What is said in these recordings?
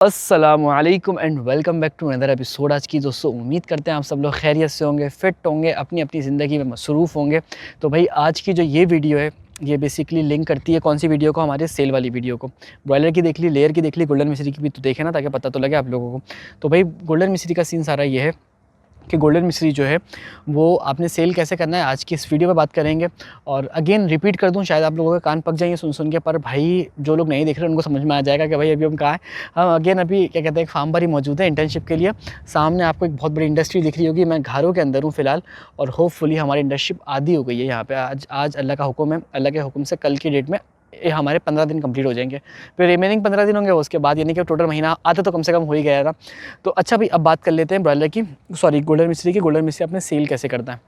अस्सलामुअलैकुम and welcome back to another episode. आज की दोस्तों उम्मीद करते हैं आप सब लोग खैरियत से होंगे, फ़िट होंगे, अपनी अपनी ज़िंदगी में मसरूफ़ होंगे। तो भाई आज की जो ये वीडियो है ये बेसिकली लिंक करती है कौन सी वीडियो को, हमारे सेल वाली वीडियो को। ब्रॉयलर की देख ली, लेयर की देख ली, गोल्डन मिश्री की भी तो देखे ना, ताकि पता तो लगे आप लोगों को। तो भाई गोल्डन मिश्री का सीन सारा ये है कि गोल्डन मिश्री जो है वो आपने सेल कैसे करना है, आज की इस वीडियो में बात करेंगे। और अगेन रिपीट कर दूं, शायद आप लोगों के कान पक जाएंगे सुन सुन के, पर भाई जो लोग नहीं देख रहे उनको समझ में आ जाएगा कि भाई अभी हम कहाँ हैं। हम अगेन अभी क्या कहते हैं एक फार्म पर ही मौजूद है इंटर्नशिप के लिए। सामने आपको एक बहुत बड़ी इंडस्ट्री दिख रही होगी, मैं घरों के अंदर हूँ फिलहाल, और होपफुली हमारी इंटर्नशिप आधी हो गई है यहाँ पर। आज अल्लाह का हुक्म है, अल्लाह के हुक्म से कल की डेट में ये हमारे 15 दिन कंप्लीट हो जाएंगे। फिर रिमेनिंग 15 दिन होंगे उसके बाद, यानी कि टोटल महीना आधा तो कम से कम हो ही गया था। तो अच्छा भाई अब बात कर लेते हैं ब्रॉयलर की, सॉरी गोल्डन मिश्री की। गोल्डन मिश्री आपने सेल कैसे करता है,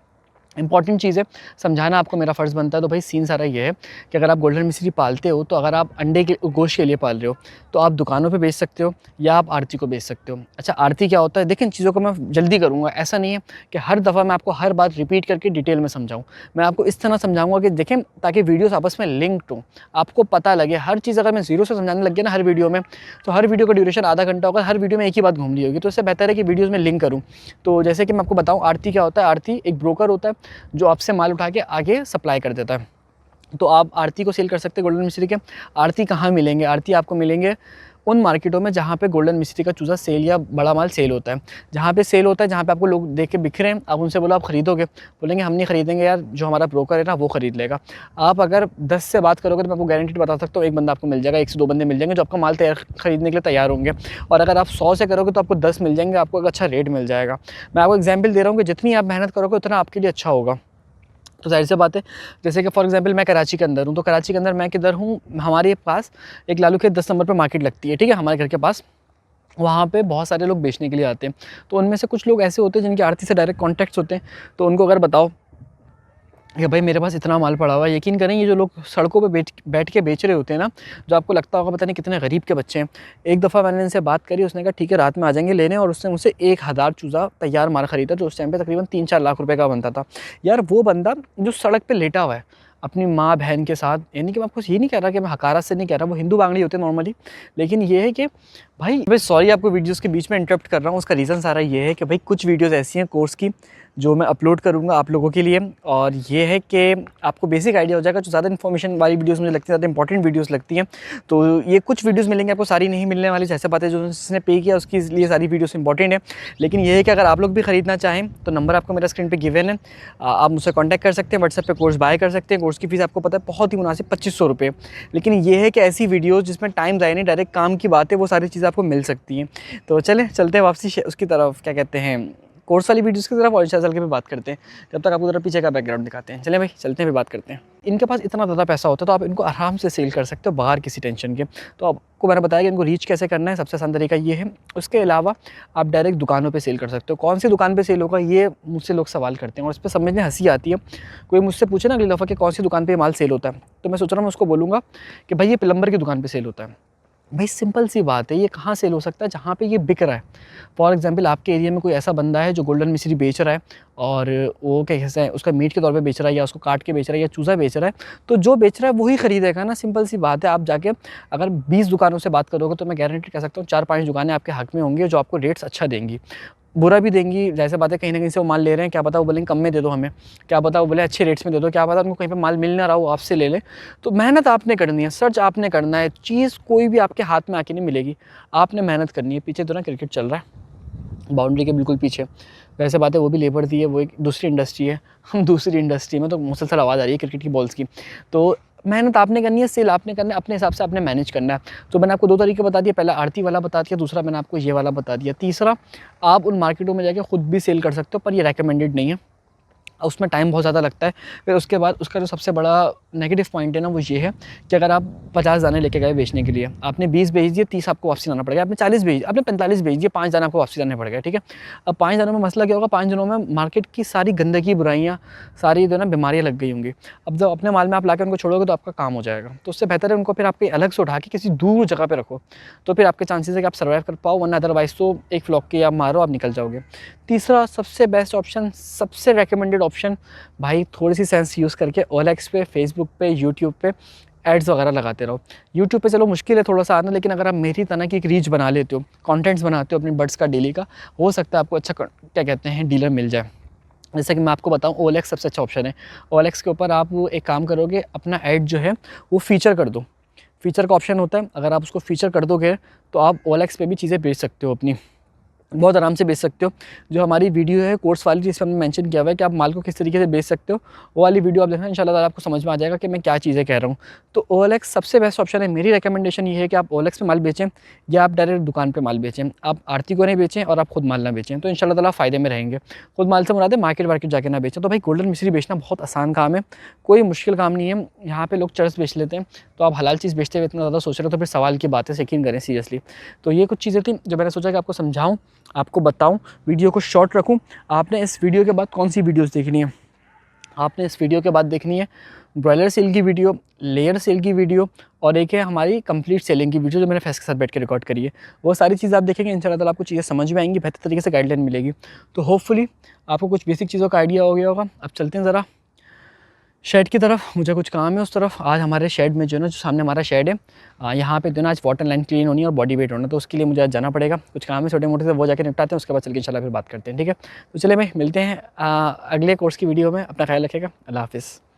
इंपॉर्टेंट चीज़ है, समझाना आपको मेरा फ़र्ज़ बनता है। तो भाई सीन सारा ये है कि अगर आप गोल्डन मिश्री पालते हो, तो अगर आप अंडे के गोश्त के लिए पाल रहे हो तो आप दुकानों पे बेच सकते हो या आप आड़ती को बेच सकते हो। अच्छा आड़ती क्या होता है, देखिए इन चीज़ों को मैं जल्दी करूँगा, ऐसा नहीं है कि हर दफ़ा मैं आपको हर बात रिपीट करके डिटेल में समझाऊँ। मैं आपको इस तरह समझाऊँगा कि देखें, ताकि वीडियोज़ आपस में लिंक्ड हों, आपको पता लगे हर चीज़। अगर मैं ज़ीरो से समझाने लग गया ना हर वीडियो में, तो हर वीडियो का ड्यूरेशन आधा घंटा होगा, हर वीडियो में एक ही बात घूम रही होगी। तो इससे बेहतर है कि वीडियोज़ में लिंक करूँ। तो जैसे कि मैं आपको बताऊँ आड़ती क्या होता है। आड़ती एक ब्रोकर होता है जो आपसे माल उठा के आगे सप्लाई कर देता है। तो आप आड़ती को सेल कर सकते हैं गोल्डन मिश्री के। आड़ती कहाँ मिलेंगे, आड़ती आपको मिलेंगे उन मार्केटों में जहाँ पे गोल्डन मिश्री का चूज़ा सेल या बड़ा माल सेल होता है। जहाँ पे सेल होता है, जहाँ पे आपको लोग देख के बिक रहे हैं, आप उनसे बोलो आप खरीदोगे, बोलेंगे हम नहीं खरीदेंगे यार, जो हमारा ब्रोकर है ना वो खरीद लेगा। आप अगर 10 से बात करोगे तो मैं आपको गारंटी बता सकता हूँ एक बंदा आपको मिल जाएगा, 1 से 2 बंदे मिल जाएंगे जो आपका माल तैयार खरीदने के लिए तैयार होंगे। और अगर आप 100 से करोगे तो आपको 10 मिल जाएंगे, आपको एक अच्छा रेट मिल जाएगा। मैं आपको एग्जाम्पल दे रहा हूँ कि जितनी आप मेहनत करोगे उतना आपके लिए अच्छा होगा। तो ज़ाहिर सी बात है, जैसे कि फॉर एग्जांपल मैं कराची के अंदर हूँ, तो कराची के अंदर मैं किधर हूँ, हमारे पास एक लालू खेत 10 नंबर पे मार्केट लगती है, ठीक है, हमारे घर के पास। वहाँ पे बहुत सारे लोग बेचने के लिए आते हैं। तो उनमें से कुछ लोग ऐसे होते हैं जिनकी आड़ती से डायरेक्ट कॉन्टैक्ट्स होते हैं। तो उनको अगर बताओ कि भाई मेरे पास इतना माल पड़ा हुआ है, यकीन करें ये जो लोग सड़कों पे बैठ के बेच रहे होते हैं ना, जो आपको लगता होगा पता नहीं कितने गरीब के बच्चे हैं। एक दफ़ा मैंने इनसे बात करी, उसने कहा ठीक है रात में आ जाएंगे लेने, और उसने मुझसे 1000 चूज़ा तैयार माल खरीदा, जो उस टाइम पे तकरीबन 3-4 लाख रुपए का बनता था। यार वो बंदा जो सड़क पर लेटा हुआ है अपनी माँ बहन के साथ, यानी कि मैं आपको ये नहीं कह रहा कि मैं हकारा से नहीं कह रहा, वो हिंदू बांगड़ी होते हैं नॉर्मली, लेकिन ये है कि भाई सॉरी आपको वीडियोज़ के बीच में इंटरप्ट कर रहा हूँ। उसका रीज़न सारा ये है कि भाई कुछ वीडियोज़ ऐसी हैं कोर्स की जो मैं अपलोड करूँगा आप लोगों के लिए, और ये है कि आपको बेसिक आइडिया हो जाएगा। जो ज़्यादा इन्फॉर्मेशन वाली वीडियोज़ मुझे लगती है, ज़्यादा इंपॉर्टेंट वीडियोज़ लगती हैं। तो ये कुछ वीडियोज़ मिलेंगे आपको, सारी नहीं मिलने वाली। जैसे बात है जो जिसने पे किया उसके लिए सारी वीडियोज़ इंपॉर्टेंट है। लेकिन ये है कि अगर आप लोग भी खरीदना चाहें तो नंबर आपको मेरा स्क्रीन पर गिवन है, आप मुझसे कॉन्टैक्ट कर सकते हैं, व्हाट्सएप पर कोर्स बाय कर सकते हैं। कोर्स की फ़ीस आपको पता है बहुत ही मुनासिब 2500 रुपये। लेकिन ये है कि ऐसी वीडियोज़ जिसमें टाइम ज़ाया नहीं, डायरेक्ट काम की बात है, वो सारी चीज़ें आपको मिल सकती हैं। तो चलते हैं वापसी उसकी तरफ, क्या कहते हैं, कोर्स वाली वीडियोज़ की तरफ, और चल के भी बात करते हैं। जब तक आपको ज़रा पीछे का बैकग्राउंड दिखाते हैं। चलें भाई चलते हैं, भी बात करते हैं। इनके पास इतना ज़्यादा पैसा होता है तो आप इनको आराम से सेल कर सकते हो बगैर किसी टेंशन के। तो आपको मैंने बताया कि इनको रीच कैसे करना है, सबसे आसान तरीका ये है। उसके अलावा आप डायरेक्ट दुकानों पे सेल कर सकते हो। कौन सी दुकान पे सेल होगा, ये मुझसे लोग सवाल करते हैं और इस पर समझने हंसी आती है। कोई मुझसे पूछे ना अगली दफ़ा कि कौन सी दुकान पर माल सेल होता है, तो मैं सोच रहा हूँ मैं उसको बोलूँगा कि भाई ये प्लम्बर की दुकान पर सेल होता है। भाई सिंपल सी बात है, ये कहाँ सेल हो सकता है, जहाँ पे ये बिक रहा है। फॉर एग्जांपल आपके एरिया में कोई ऐसा बंदा है जो गोल्डन मिश्री बेच रहा है, और वो कैसे है उसका मीट के तौर पे बेच रहा है, या उसको काट के बेच रहा है, या चूज़ा बेच रहा है, तो जो बेच रहा है वही खरीदेगा ना। सिंपल सी बात है। आप जाके अगर 20 दुकानों से बात करोगे तो मैं गारंटी कह सकता हूँ 4-5 दुकानें आपके हक में होंगी जो आपको रेट्स अच्छा देंगी, बुरा भी देंगी। जैसे बात है कहीं ना कहीं से वो माल ले रहे हैं, क्या पता वो बोलेंगे कम में दे दो हमें, क्या पता वो बोले अच्छे रेट्स में दे दो, क्या पता उनको कहीं पे माल मिल ना रहा हो आपसे ले लें। तो मेहनत आपने करनी है, सर्च आपने करना है। चीज़ कोई भी आपके हाथ में आके नहीं मिलेगी, आपने मेहनत करनी है। पीछे तो ना क्रिकेट चल रहा है बाउंड्री के बिल्कुल पीछे। वैसे बात है वो भी लेबर दी है, वो एक दूसरी इंडस्ट्री है, हम दूसरी इंडस्ट्री में, तो मुसलसल आवाज़ आ रही है क्रिकेट की बॉल्स की। तो मेहनत आपने करनी है, सेल आपने करना है, अपने हिसाब से आपने मैनेज करना है। तो मैंने आपको 2 तरीके बता दिए, पहला आड़ती वाला बता दिया, दूसरा मैंने आपको ये वाला बता दिया। तीसरा आप उन मार्केटों में जाके खुद भी सेल कर सकते हो, पर ये रेकमेंडेड नहीं है, उसमें टाइम बहुत ज़्यादा लगता है। फिर उसके बाद उसका जो सबसे बड़ा नेगेटिव पॉइंट है ना, वो ये है कि अगर आप 50 दाने लेके गए बेचने के लिए, आपने 20 बेच दिए, 30 आपको वापसी लाना पड़ेगा। आपने 45 बेच दिए, 5 दाने आपको वापसी लाने पड़ेगा, ठीक है। अब 5 दानों में मसला क्या होगा, 5 दिनों में मार्केट की सारी गंदगी, बुराइयाँ, सारी जो है ना बीमारियाँ लग गई होंगी। अब जब अपने माल में आप लाकर उनको छोड़ोगे तो आपका काम हो जाएगा। तो उससे बेहतर है उनको फिर आपके अलग से उठा के किसी दूर जगह पर रखो, तो फिर आपके चांसेस है कि आप सर्वाइव कर पाओ, वरना अदरवाइज़ तो एक फ्लॉक के आप मारो, आप निकल जाओगे। तीसरा सबसे बेस्ट ऑप्शन, सबसे रिकमेंडेड ऑप्शन, भाई थोड़ी सी सेंस यूज़ करके OLX पे, फेसबुक पे, यूट्यूब पे एड्स वगैरह लगाते रहो। यूट्यूब पे चलो मुश्किल है थोड़ा सा आना, लेकिन अगर आप मेरी तरह की एक रीच बना लेते हो, कंटेंट्स बनाते हो अपने बड्स का डेली का, हो सकता है आपको अच्छा क्या कहते हैं डीलर मिल जाए। जैसे कि मैं आपको बताऊं, OLX सबसे अच्छा ऑप्शन है। OLX के ऊपर आप एक काम करोगे, अपना ऐड जो है वो फ़ीचर कर दो। फ़ीचर का ऑप्शन होता है, अगर आप उसको फ़ीचर कर दोगे तो आप OLX पे भी चीज़ें बेच सकते हो अपनी, बहुत आराम से बेच सकते हो। जो हमारी वीडियो है कोर्स वाली, जिसमें हमने मेंशन किया हुआ है कि आप माल को किस तरीके से बेच सकते हो, वो वाली वीडियो आप देखना, इंशाल्लाह ताला आपको समझ में आ जाएगा कि मैं क्या चीज़ें कह रहा हूँ। तो OLX सबसे बेस्ट ऑप्शन है। मेरी रिकमेंडेशन ये है कि आप OLX पे माल बेचें या आप डायरेक्ट दुकान पे माल बेचें। आप आड़ती को नहीं बेचें और आप खुद माल ना बेचें, तो इंशाल्लाह ताला फ़ायदे में रहेंगे। खुद माल से मुराद है मार्केट वार्केट जाके ना बेचें। तो भाई गोल्डन मिश्री बेचना बहुत आसान काम है, कोई मुश्किल काम नहीं है। यहाँ पे लोग चरस बेच लेते हैं, तो आप हलाल चीज़ बेचते हुए इतना ज़्यादा सोच रहे हो तो फिर सवाल की बात है, यकीन करें सीरियसली। तो ये कुछ चीज़ें थी जो मैंने सोचा कि आपको समझाऊँ, आपको बताऊँ, वीडियो को शॉर्ट रखूँ। आपने इस वीडियो के बाद कौन सी वीडियोस देखनी है? आपने इस वीडियो के बाद देखनी है ब्रॉयलर सेल की वीडियो, लेयर सेल की वीडियो, और एक है हमारी कंप्लीट सेलिंग की वीडियो जो मैंने फैस के साथ बैठ के रिकॉर्ड करी है। वो सारी चीज़ें आप देखेंगे, इंशाल्लाह ताला आपको चीज़ें समझ में आएंगी, बेहतर तरीके से गाइडलाइन मिलेगी। तो होपफुली आपको कुछ बेसिक चीज़ों का आइडिया हो गया होगा। अब चलते हैं ज़रा शेड की तरफ, मुझे कुछ काम है उस तरफ। आज हमारे शेड में जो है ना, जो सामने हमारा शेड है, यहाँ पे जो ना आज वाटर लाइन क्लीन होनी है और बॉडी वेट होना है, तो उसके लिए मुझे आज जाना पड़ेगा। कुछ काम है छोटे मोटे से, वो जाके निपटाते हैं, उसके बाद चल के इंशाल्लाह फिर बात करते हैं, ठीक है। तो चलिए भाई मिलते हैं अगले कोर्स की वीडियो में। अपना ख्याल रखिएगा, अल्लाह हाफ़िज़।